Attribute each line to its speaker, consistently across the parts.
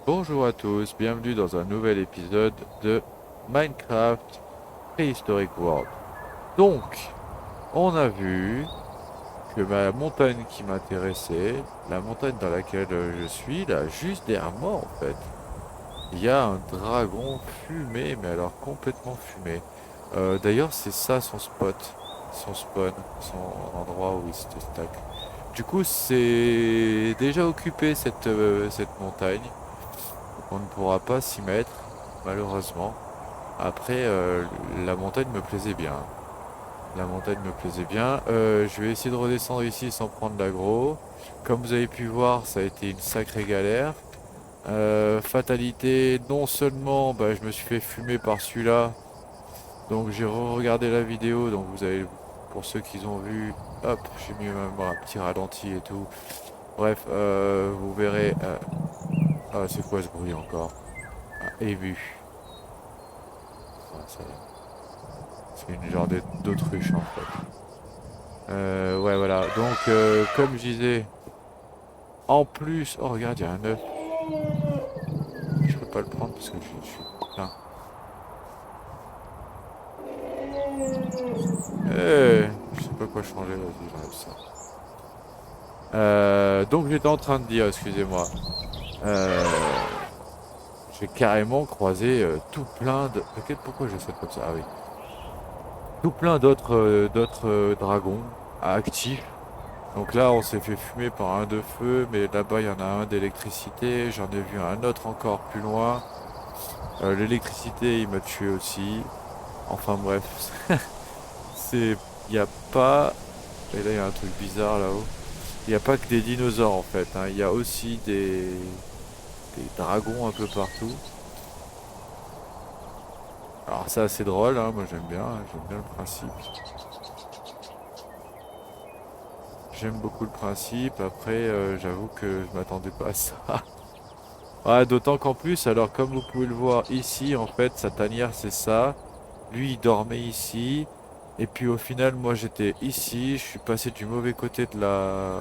Speaker 1: Bonjour à tous, bienvenue dans un nouvel épisode de Minecraft Prehistoric World. Donc, on a vu que ma montagne qui m'intéressait, la montagne dans laquelle je suis, là, juste derrière moi en fait, il y a un dragon fumé, mais alors complètement fumé. D'ailleurs, c'est ça son spot, son spawn, son endroit où il se stack. Du coup, c'est déjà occupé cette montagne. On ne pourra pas s'y mettre, malheureusement. Après, la montagne me plaisait bien. La montagne me plaisait bien. Je vais essayer de redescendre ici sans prendre l'aggro. Comme vous avez pu voir, ça a été une sacrée galère. Fatalité, non seulement bah, je me suis fait fumer par celui-là, donc j'ai re-regardé la vidéo, donc vous avez, pour ceux qui ont vu, hop, j'ai mis même un petit ralenti et tout. Bref, vous verrez. Ah, c'est quoi ce bruit encore? Ah, ému. Ah, c'est une genre d'autruche en fait. Ouais, voilà. Donc, comme je disais, en plus. Oh, regarde, il y a un œuf. Je peux pas le prendre parce que je suis plein. Je sais pas quoi changer, vas-y, j'enlève ça. Donc, j'étais en train de dire, excusez-moi. Euh, j'ai carrément croisé tout plein de. T'inquiète, pourquoi je saute comme ça? Ah oui. Tout plein d'autres dragons actifs. Donc là, on s'est fait fumer par un de feu, mais là-bas, il y en a un d'électricité. J'en ai vu un autre encore plus loin. L'électricité, il m'a tué aussi. Enfin bref, c'est, il n'y a pas, et là il y a un truc bizarre là-haut. Il n'y a pas que des dinosaures en fait, hein. Il y a aussi des dragons un peu partout. Alors ça c'est drôle, hein. Moi j'aime bien le principe. J'aime beaucoup le principe. Après, j'avoue que je m'attendais pas à ça. Ouais, d'autant qu'en plus, alors comme vous pouvez le voir ici, en fait, sa tanière c'est ça. Lui, il dormait ici. Et puis au final, moi j'étais ici. Je suis passé du mauvais côté de la.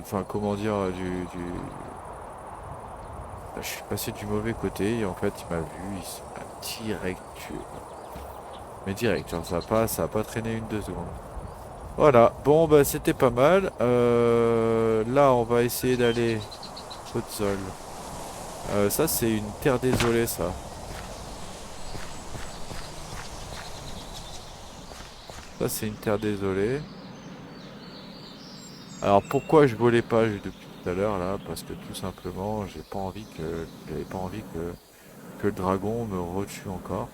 Speaker 1: Enfin, comment dire, je suis passé du mauvais côté et en fait, il m'a vu. Il m'a direct tué. Mais direct, genre, ça a pas traîné une, deux secondes. Voilà, bon, bah c'était pas mal. Là, on va essayer d'aller au sol. Ça, c'est une terre désolée, ça. Ça, c'est une terre désolée. Alors pourquoi je volais pas depuis tout à l'heure là? Parce que tout simplement j'avais pas envie que le dragon me retue encore.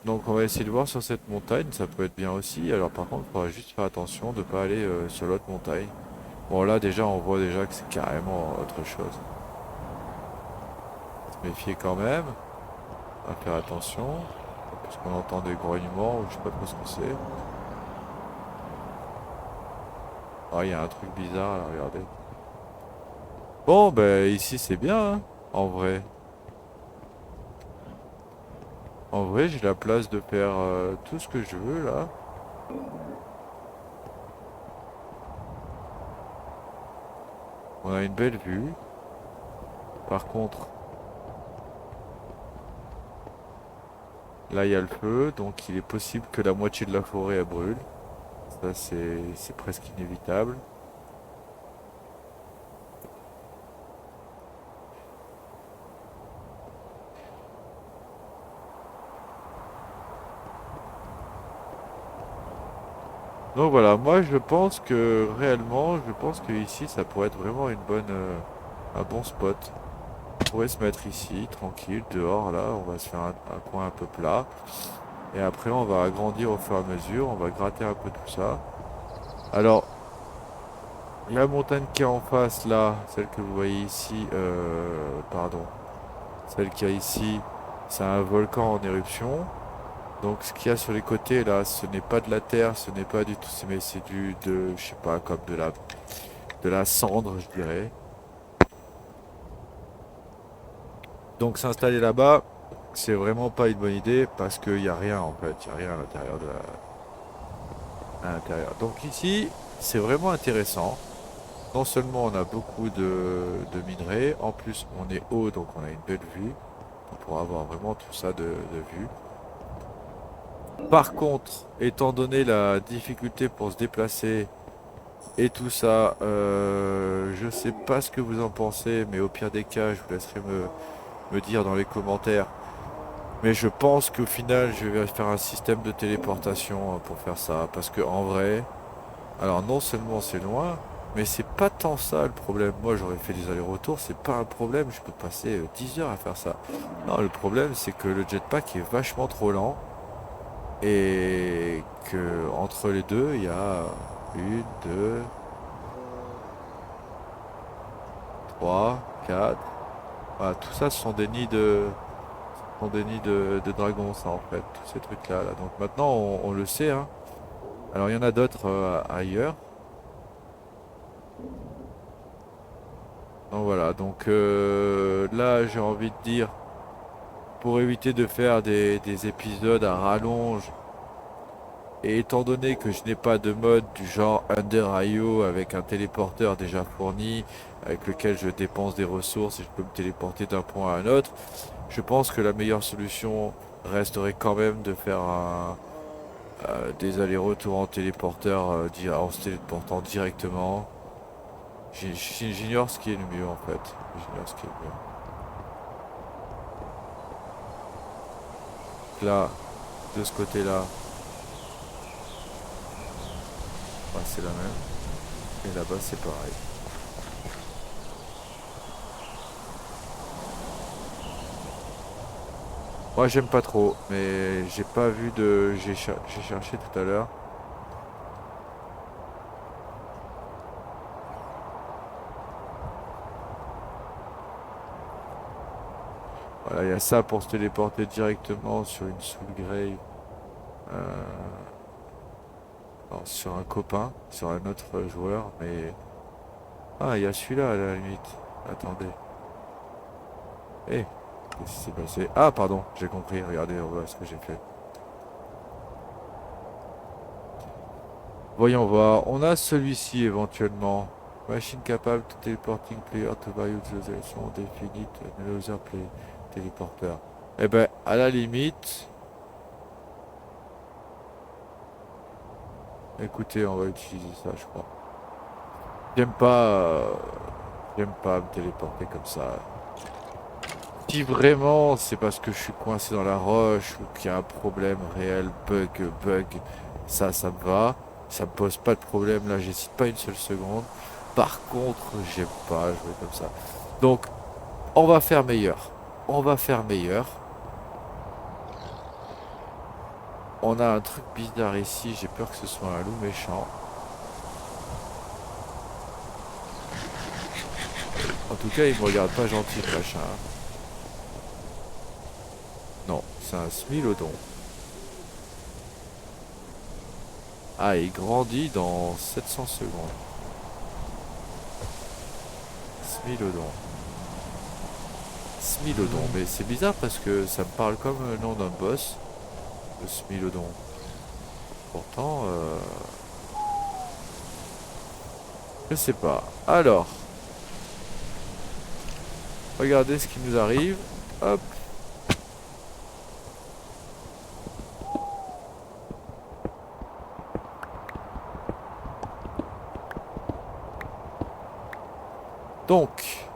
Speaker 1: Donc on va essayer de voir sur cette montagne, ça peut être bien aussi. Alors par contre il faudra juste faire attention de pas aller sur l'autre montagne. Bon là déjà on voit déjà que c'est carrément autre chose. Faut se méfier quand même, à faire attention. Parce qu'on entend des grognements ou je sais pas trop ce que c'est. Ah il y a un truc bizarre là, regardez. Bon ben ici c'est bien hein, en vrai. En vrai, j'ai la place de faire tout ce que je veux là. On a une belle vue. Par contre, là il y a le feu, donc il est possible que la moitié de la forêt elle brûle. Ça c'est presque inévitable. Donc voilà, moi je pense que réellement, je pense que ici ça pourrait être vraiment un bon spot. On pourrait se mettre ici, tranquille, dehors là, on va se faire un coin un peu plat. Et après on va agrandir au fur et à mesure, on va gratter un peu tout ça. Alors, la montagne qui est en face là, celle que vous voyez ici, pardon, celle qu'il y a ici, c'est un volcan en éruption. Donc ce qu'il y a sur les côtés là, ce n'est pas de la terre, ce n'est pas du tout, mais c'est je sais pas, comme de la cendre, je dirais. Donc s'installer là-bas, c'est vraiment pas une bonne idée parce qu'il n'y a rien en fait, il n'y a rien à l'intérieur à l'intérieur. Donc ici, c'est vraiment intéressant. non seulement on a beaucoup de minerais, en plus on est haut donc on a une belle vue. On pourra avoir vraiment tout ça de vue. Par contre, étant donné la difficulté pour se déplacer et tout ça, je sais pas ce que vous en pensez, mais au pire des cas, je vous laisserai me dire dans les commentaires. Mais je pense qu'au final, je vais faire un système de téléportation pour faire ça. Parce que en vrai, alors non seulement c'est loin, mais c'est pas tant ça le problème. Moi j'aurais fait des allers-retours, c'est pas un problème, je peux passer 10 heures à faire ça. Non, le problème c'est que le jetpack est vachement trop lent et que entre les deux, il y a une, deux, trois, quatre. Voilà, tout ça ce sont des nids de dragons, ça en fait, tous ces trucs-là. Là. Donc maintenant on le sait, hein. Alors il y en a d'autres ailleurs. Donc voilà, donc là j'ai envie de dire, pour éviter de faire des épisodes à rallonge, et étant donné que je n'ai pas de mode du genre Under IO avec un téléporteur déjà fourni, avec lequel je dépense des ressources et je peux me téléporter d'un point à un autre, je pense que la meilleure solution resterait quand même de faire des allers-retours en téléporteur, en se téléportant directement. J'ignore ce qui est le mieux en fait. J'ignore ce qui est le mieux. Là, de ce côté-là, bah, c'est la même. Et là-bas, c'est pareil. Moi, j'aime pas trop, mais j'ai pas vu de. J'ai cherché tout à l'heure. Voilà, il y a ça pour se téléporter directement sur une soul grave. Euh, alors, sur un copain, sur un autre joueur, mais. Ah, il y a celui-là à la limite. Attendez. Eh, qu'est-ce qui s'est passé? Ah, pardon, j'ai compris. Regardez, on voit ce que j'ai fait. Voyons voir. On a celui-ci éventuellement. Machine capable de teleporting player to various utilisations définies, another play téléporteur. Eh ben, à la limite, écoutez, on va utiliser ça, je crois. J'aime pas, j'aime pas me téléporter comme ça. Si vraiment c'est parce que je suis coincé dans la roche ou qu'il y a un problème réel, bug, ça me va. Ça me pose pas de problème, là j'hésite pas une seule seconde. Par contre, j'aime pas jouer comme ça. Donc, on va faire meilleur. On va faire meilleur. On a un truc bizarre ici, j'ai peur que ce soit un loup méchant. En tout cas, il me regarde pas gentil le machin. Non, c'est un smilodon. Ah, il grandit dans 700 secondes. Smilodon. Smilodon. Mais c'est bizarre parce que ça me parle comme le nom d'un boss. Le Smilodon. Pourtant, je sais pas. Alors, regardez ce qui nous arrive. Hop. Donc,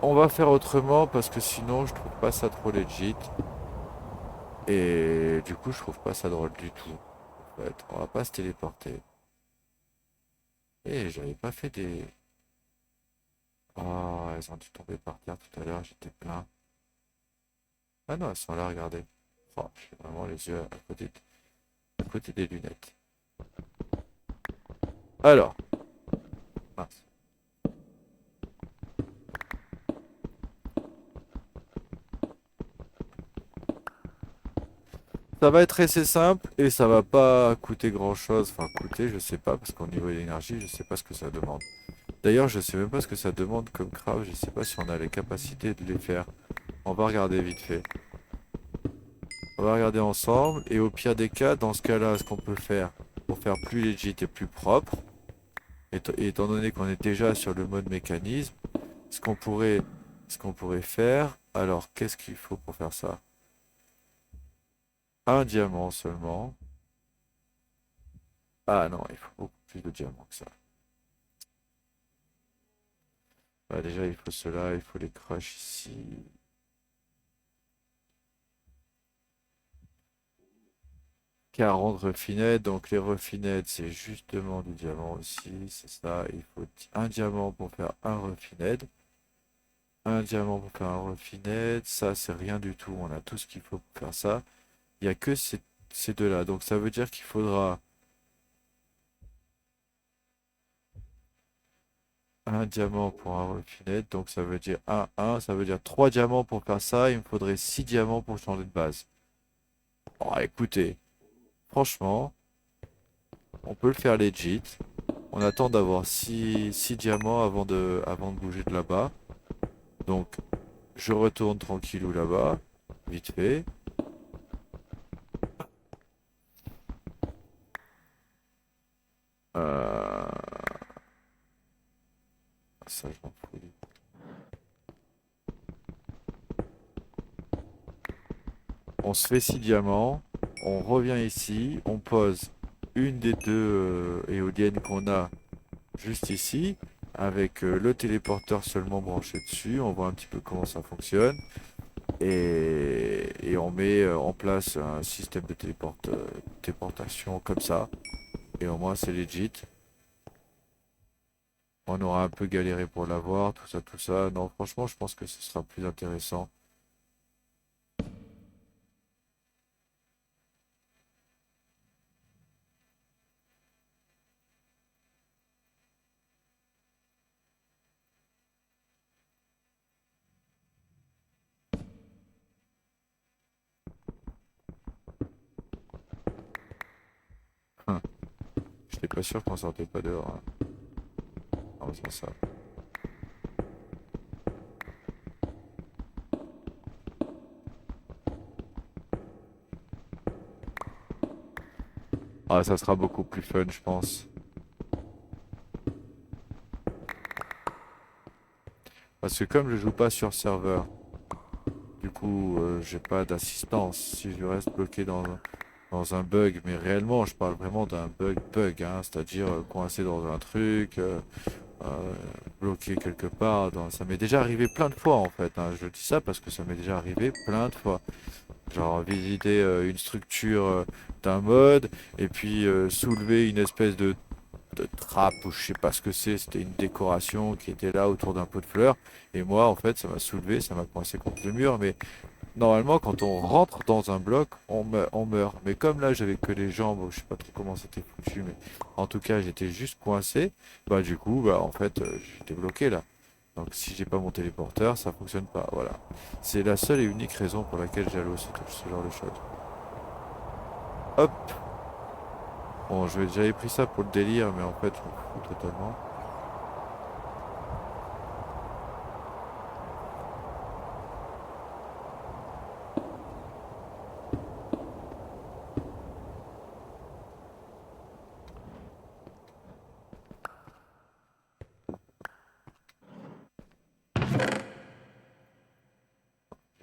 Speaker 1: on va faire autrement parce que sinon je trouve pas ça trop legit. Et du coup je trouve pas ça drôle du tout. En fait, on va pas se téléporter. Et j'avais pas fait des... Ah, elles ont dû tomber par terre tout à l'heure, j'étais plein. Ah non, elles sont là, regardez. Oh, j'ai vraiment les yeux à côté des lunettes. Alors, mince. Ça va être assez simple et ça va pas coûter grand chose. Enfin, coûter, je sais pas, parce qu'au niveau de l'énergie, je sais pas ce que ça demande. D'ailleurs, je sais même pas ce que ça demande comme craft. Je sais pas si on a les capacités de les faire. On va regarder vite fait. On va regarder ensemble. Et au pire des cas, dans ce cas-là, ce qu'on peut faire pour faire plus legit et plus propre, Étant donné qu'on est déjà sur le mode mécanisme, ce qu'on pourrait, ce qu'on pourrait faire, alors qu'est-ce qu'il faut pour faire ça? Un diamant seulement. Ah non, il faut beaucoup plus de diamants que ça. Bah, déjà, il faut cela, il faut les crush ici. 40 raffinettes, donc les raffinettes, c'est justement du diamant aussi, c'est ça. Il faut un diamant pour faire un raffinette. Un diamant pour faire un raffinette, ça c'est rien du tout, on a tout ce qu'il faut pour faire ça. Il n'y a que ces deux-là, donc ça veut dire qu'il faudra un diamant pour un raffinette, donc ça veut dire un, ça veut dire 3 diamants pour faire ça, il me faudrait 6 diamants pour changer de base. Oh, écoutez, franchement, on peut le faire legit. On attend d'avoir 6 diamants avant de bouger de là-bas. Donc, je retourne tranquillou là-bas, vite fait. Euh, Ça, je m'en fous. On se fait 6 diamants, on revient ici, on pose une des deux éoliennes qu'on a juste ici, avec le téléporteur seulement branché dessus. On voit un petit peu comment ça fonctionne. Et on met en place un système de téléportation comme ça. Et au moins c'est legit. On aura un peu galéré pour l'avoir, tout ça, tout ça. Non, franchement, je pense que ce sera plus intéressant. Hum, J'étais pas sûr qu'on sortait pas dehors, hein, en faisant ça. Ah, ça sera beaucoup plus fun, je pense. Parce que comme je joue pas sur serveur, du coup, j'ai pas d'assistance si je reste bloqué dans un bug. Mais réellement, je parle vraiment d'un bug, hein, c'est-à-dire coincé dans un truc, euh, bloqué quelque part. Ça m'est déjà arrivé plein de fois en fait, hein. Je dis ça parce que ça m'est déjà arrivé plein de fois. Genre visiter une structure d'un mode et puis soulever une espèce de trappe ou je sais pas ce que c'est. C'était une décoration qui était là autour d'un pot de fleurs. Et moi, en fait, ça m'a soulevé, ça m'a coincé contre le mur. Mais normalement, quand on rentre dans un bloc, on meurt. Mais comme là, j'avais que les jambes, je sais pas trop comment c'était foutu, mais en tout cas, j'étais juste coincé. Bah, du coup, bah, en fait, j'étais bloqué là. Donc, si j'ai pas mon téléporteur, ça fonctionne pas. Voilà. C'est la seule et unique raison pour laquelle j'alloue ce genre de choses. Hop. Bon, j'avais pris ça pour le délire, mais en fait, je m'en fous totalement.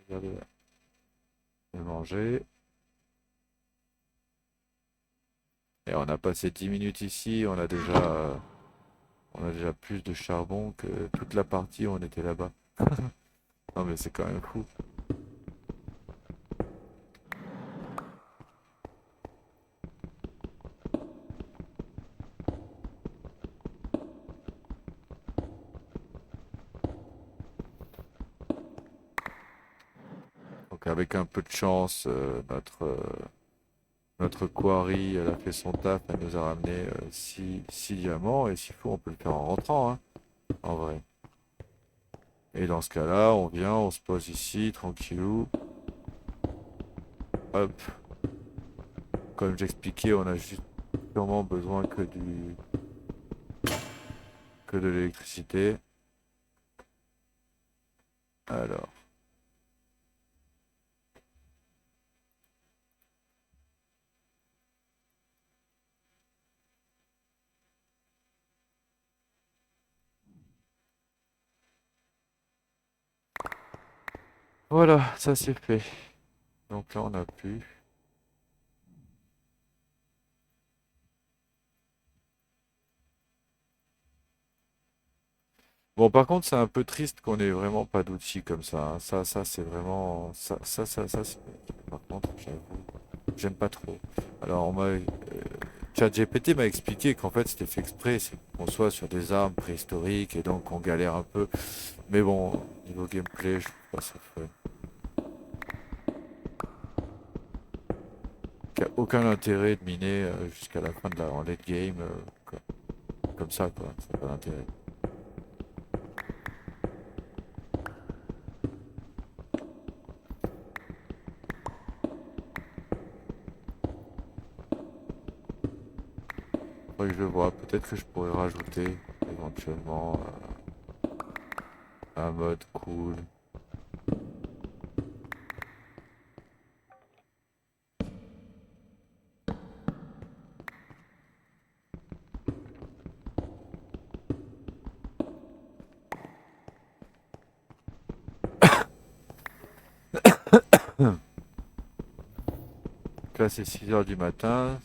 Speaker 1: Regardez, j'ai mangé. Et on a passé 10 minutes ici, on a déjà plus de charbon que toute la partie où on était là-bas. Non mais c'est quand même fou. Donc avec un peu de chance, notre quarry, elle a fait son taf, elle nous a ramené 6 diamants, et s'il faut, on peut le faire en rentrant, hein, en vrai. Et dans ce cas-là, on vient, on se pose ici, tranquillou, hop. Comme j'expliquais, on a juste sûrement besoin que de l'électricité. Alors, Voilà, ça c'est fait. Donc là on a pu. Bon, par contre, c'est un peu triste qu'on ait vraiment pas d'outils comme ça, hein. Ça, c'est vraiment. Par contre, j'avoue, j'aime pas trop. Alors, ChatGPT m'a expliqué qu'en fait, c'était fait exprès, c'est qu'on soit sur des armes préhistoriques et donc on galère un peu. Mais bon, niveau gameplay, je trouve pas ça fun. Il n'y a aucun intérêt de miner jusqu'à la fin de la en late game, quoi. Comme ça, quoi. Ça n'a pas d'intérêt. Faudrait que je le vois. Peut-être que je pourrais rajouter éventuellement un mode cool. Donc là, c'est 6 heures du matin.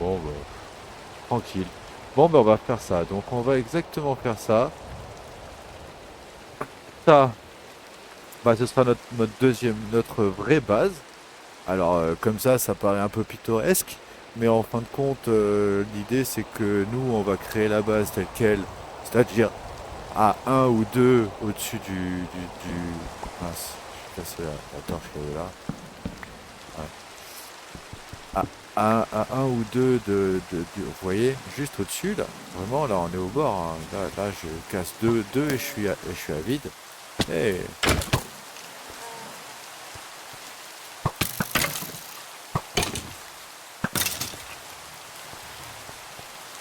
Speaker 1: Bon, bah, tranquille. Bon, bah, on va faire ça. Donc, on va exactement faire ça. Ça, bah, ce sera notre vraie base. Alors, comme ça paraît un peu pittoresque. Mais en fin de compte, l'idée, c'est que nous, on va créer la base telle quelle. C'est-à-dire à un ou deux au-dessus mince, je suis cassé la torche qu'elle est là. Ouais. À un ou deux vous voyez, juste au-dessus, là. Vraiment, là, on est au bord, hein. Là, je casse deux et je suis à vide. Et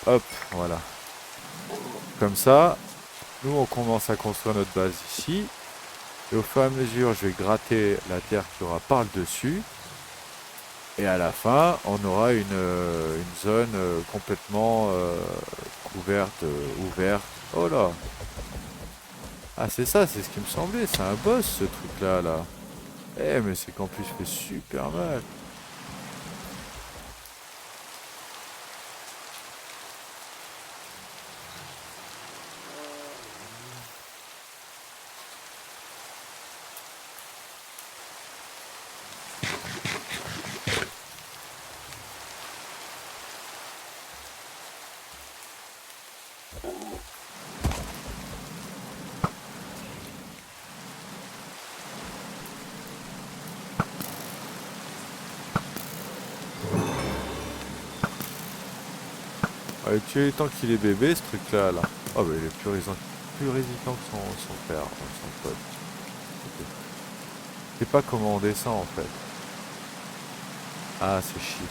Speaker 1: hop, voilà. Comme ça, nous, on commence à construire notre base ici. Et au fur et à mesure, je vais gratter la terre qui aura par le dessus. Et à la fin, on aura une zone complètement couverte, ouverte. Oh là! Ah, c'est ça, c'est ce qui me semblait. C'est un boss, ce truc-là, là. Eh, mais c'est qu'en plus, il fait super mal. Tu tant qu'il est bébé, ce truc-là, là. Oh, bah, il est plus résistant que son père, son pote. Je sais pas comment on descend, en fait. Ah, c'est shit.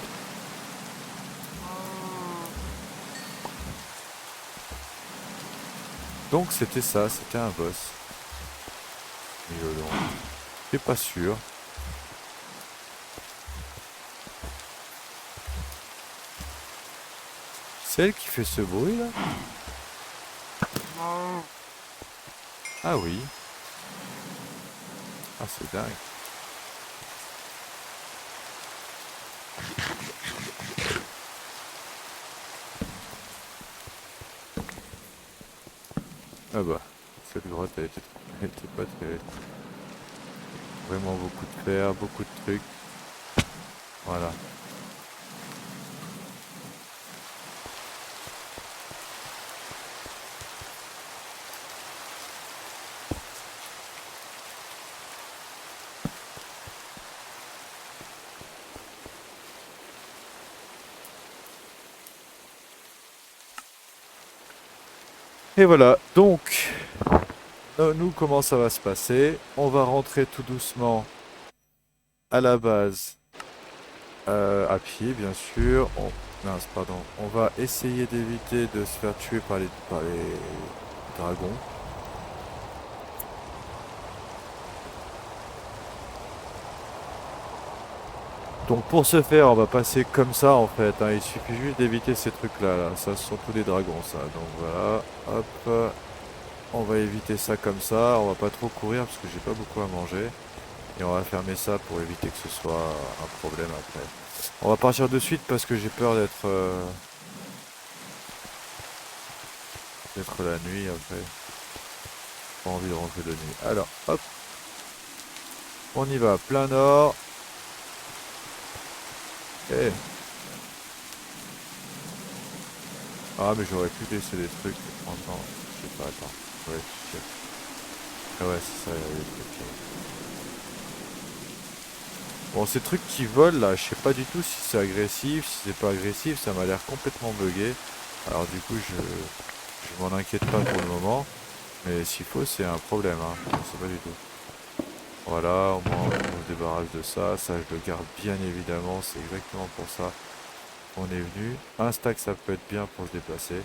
Speaker 1: Donc, c'était ça, c'était un boss. Mylodon. Je suis pas sûr. C'est elle qui fait ce bruit, là? Ah oui. Ah, c'est dingue. Ah bah, cette grotte, elle était pas très... Vraiment beaucoup de fer, beaucoup de trucs. Voilà. Et voilà, donc, nous, comment ça va se passer? On va rentrer tout doucement à la base, à pied, bien sûr. Mince, pardon. On va essayer d'éviter de se faire tuer par les dragons. Donc pour ce faire, on va passer comme ça en fait, hein. Il suffit juste d'éviter ces trucs-là. Là. Ça, ce sont tous les dragons, ça. Donc voilà, hop. On va éviter ça comme ça. On va pas trop courir parce que j'ai pas beaucoup à manger. Et on va fermer ça pour éviter que ce soit un problème après. On va partir de suite parce que j'ai peur d'être la nuit après. Pas envie de rentrer de nuit. Alors, hop, on y va. Plein nord. Eh. Ah, mais j'aurais pu laisser des trucs. Franchement, je sais pas, attends. Ouais, je sais. Ah ouais, c'est ça, il y a des trucs. Bon, ces trucs qui volent là, je sais pas du tout si c'est agressif, si c'est pas agressif, ça m'a l'air complètement bugué. Alors du coup, je m'en inquiète pas pour le moment, mais s'il faut, c'est un problème, hein. Je sais pas du tout. Voilà, au moins on se débarrasse de ça. Ça, je le garde bien évidemment, c'est exactement pour ça qu'on est venu. Un stack, ça peut être bien pour se déplacer.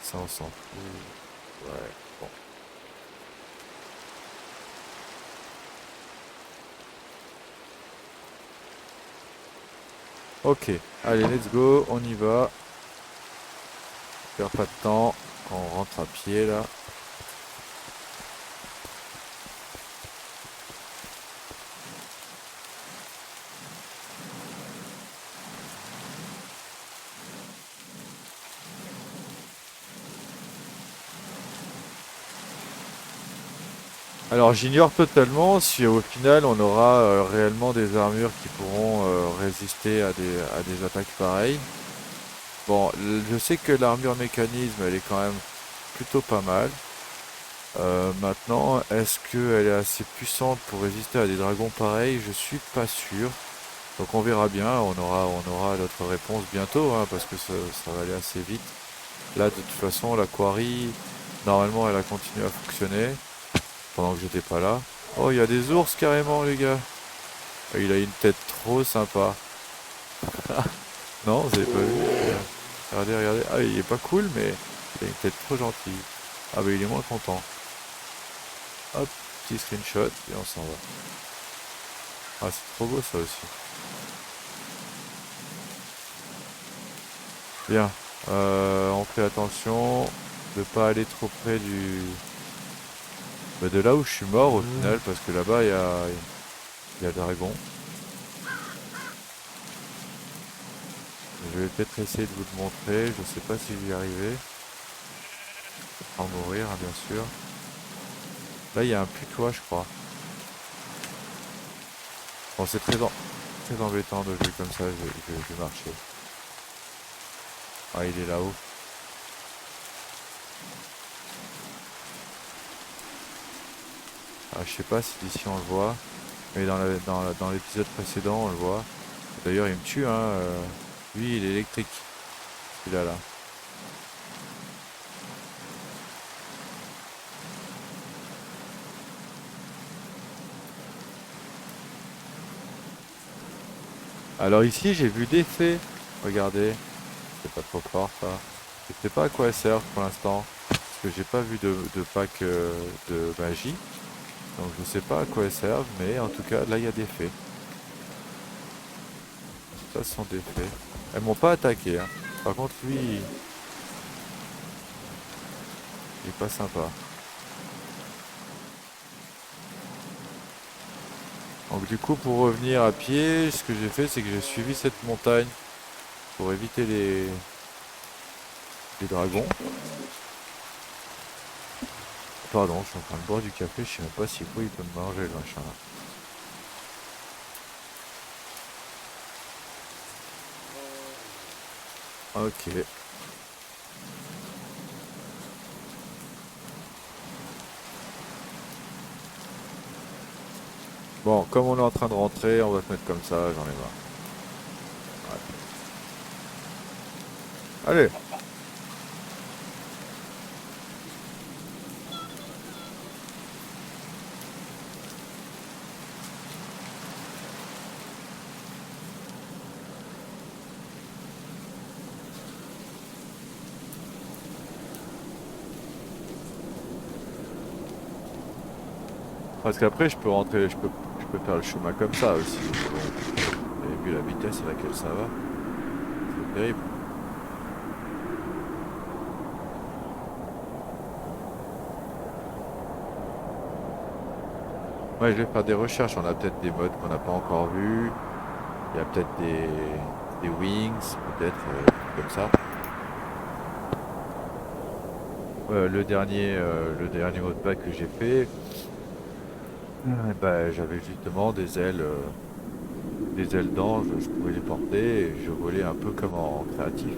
Speaker 1: Ça, on s'en fout. Ouais, bon. Ok, allez, let's go, on y va. Perd pas de temps, on rentre à pied là. Alors j'ignore totalement si au final on aura réellement des armures qui pourront résister à des attaques pareilles. Bon, je sais que l'armure mécanisme elle est quand même plutôt pas mal. Maintenant, est-ce qu'elle est assez puissante pour résister à des dragons pareils? Je suis pas sûr. Donc on verra bien, on aura notre réponse bientôt, hein, parce que ça va aller assez vite. Là, de toute façon, la quarry, normalement, elle a continué à fonctionner pendant que j'étais pas là. Oh, il y a des ours carrément, les gars. Ah, il a une tête trop sympa. Non, vous avez pas vu? Regardez, regardez. Ah, il est pas cool, mais il a une tête trop gentille. Ah, bah il est moins content. Hop, petit screenshot et on s'en va. Ah, c'est trop beau ça aussi. Bien. On fait attention de pas aller trop près de là où je suis mort au final, parce que là-bas il y a le dragon. Je vais peut-être essayer de vous le montrer. Je sais pas si j'y arriver. Sans mourir, hein, bien sûr. Là, il y a un putois, je crois. Bon, c'est très embêtant de jouer comme ça. Je vais marcher. Ah, il est là-haut. Ah, je sais pas si d'ici on le voit. Mais dans l'épisode précédent, on le voit. D'ailleurs, il me tue, hein. Lui, il est électrique. Celui-là, là. Alors ici, j'ai vu des fées. Regardez. C'est pas trop fort, ça. Je sais pas à quoi elles servent pour l'instant. Parce que j'ai pas vu de pack de magie. Donc je sais pas à quoi elles servent. Mais en tout cas, là, il y a des fées. Ça, ce sont des fées. Elles m'ont pas attaqué, hein. Par contre, lui... Il est pas sympa. Donc du coup pour revenir à pied, ce que j'ai fait c'est que j'ai suivi cette montagne pour éviter les dragons. Pardon, je suis en train de boire du café, je sais même pas si quoi il peut me manger le machin là. Ok. Bon, comme on est en train de rentrer, on va se mettre comme ça, j'en ai marre. Allez, parce qu'après je peux rentrer, je peux faire le chemin comme ça aussi. Bon, vous avez vu la vitesse à laquelle ça va, c'est terrible. Ouais, je vais faire des recherches, on a peut-être des modes qu'on n'a pas encore vus, il y a peut-être des wings, peut-être, comme ça. Le dernier modpack que j'ai fait, bah, j'avais justement des ailes d'ange, je pouvais les porter et je volais un peu comme en créatif.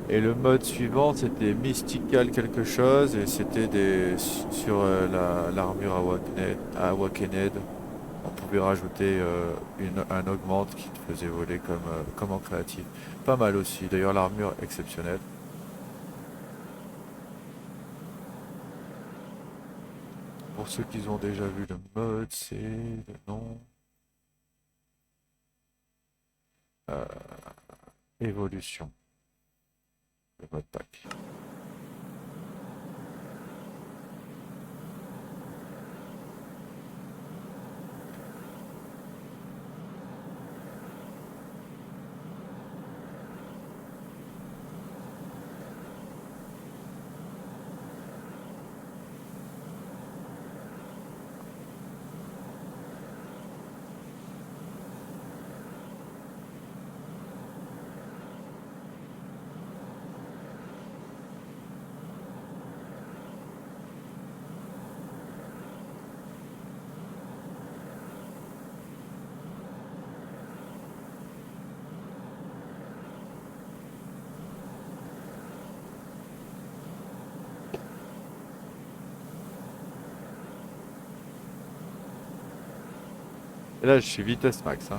Speaker 1: Et le mode suivant, c'était Mystical quelque chose, et c'était sur l'armure Awakened. On pouvait rajouter un augmente qui te faisait voler comme en créatif. Pas mal aussi, d'ailleurs l'armure exceptionnelle. Pour ceux qui ont déjà vu le mode, c'est le nom euh, Évolution, le mode pack. Et là, je suis vitesse max, hein.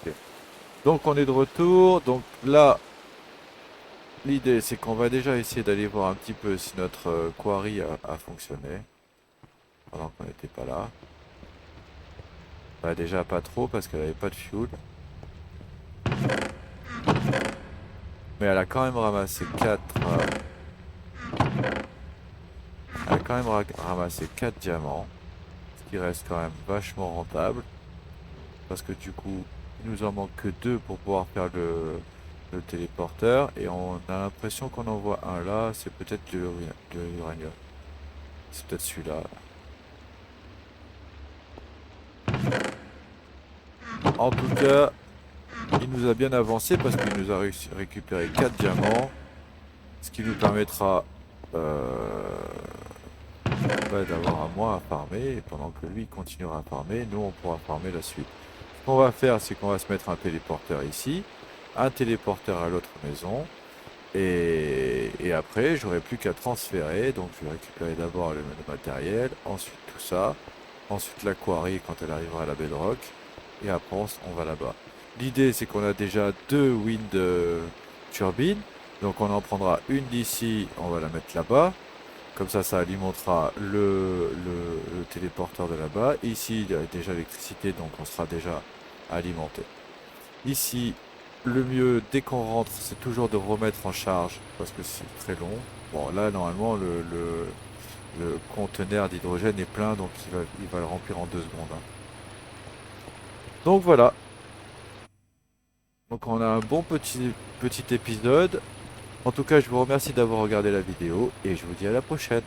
Speaker 1: Ok. Donc on est de retour. Donc là, l'idée c'est qu'on va déjà essayer d'aller voir un petit peu si notre quarry a fonctionné pendant qu'on n'était pas là. Bah déjà pas trop parce qu'elle avait pas de fuel. Mais elle a quand même ramassé 4. Elle a quand même ramassé 4 diamants. Ce qui reste quand même vachement rentable. Parce que du coup, il nous en manque que 2 pour pouvoir faire le téléporteur. Et on a l'impression qu'on en voit un là, c'est peut-être de l'uranium. C'est peut-être celui-là. En tout cas, il nous a bien avancé parce qu'il nous a réussi à récupérer 4 diamants. Ce qui nous permettra d'avoir un mois à farmer. Et pendant que lui continuera à farmer, nous on pourra farmer la suite. Ce qu'on va faire, c'est qu'on va se mettre un téléporteur ici, un téléporteur à l'autre maison. Et après, j'aurai plus qu'à transférer. Donc je vais récupérer d'abord le matériel, ensuite tout ça, ensuite la quarry quand elle arrivera à la bedrock. Et après on va là-bas. L'idée c'est qu'on a déjà 2 wind turbines. Donc on en prendra une d'ici, on va la mettre là-bas. Comme ça alimentera le téléporteur de là-bas. Ici, il y a déjà l'électricité, donc on sera déjà alimenté. Ici, le mieux, dès qu'on rentre, c'est toujours de remettre en charge, parce que c'est très long. Bon, là, normalement, le conteneur d'hydrogène est plein, donc il va le remplir en 2 secondes. Hein. Donc voilà. Donc on a un bon petit épisode. En tout cas, je vous remercie d'avoir regardé la vidéo, et je vous dis à la prochaine.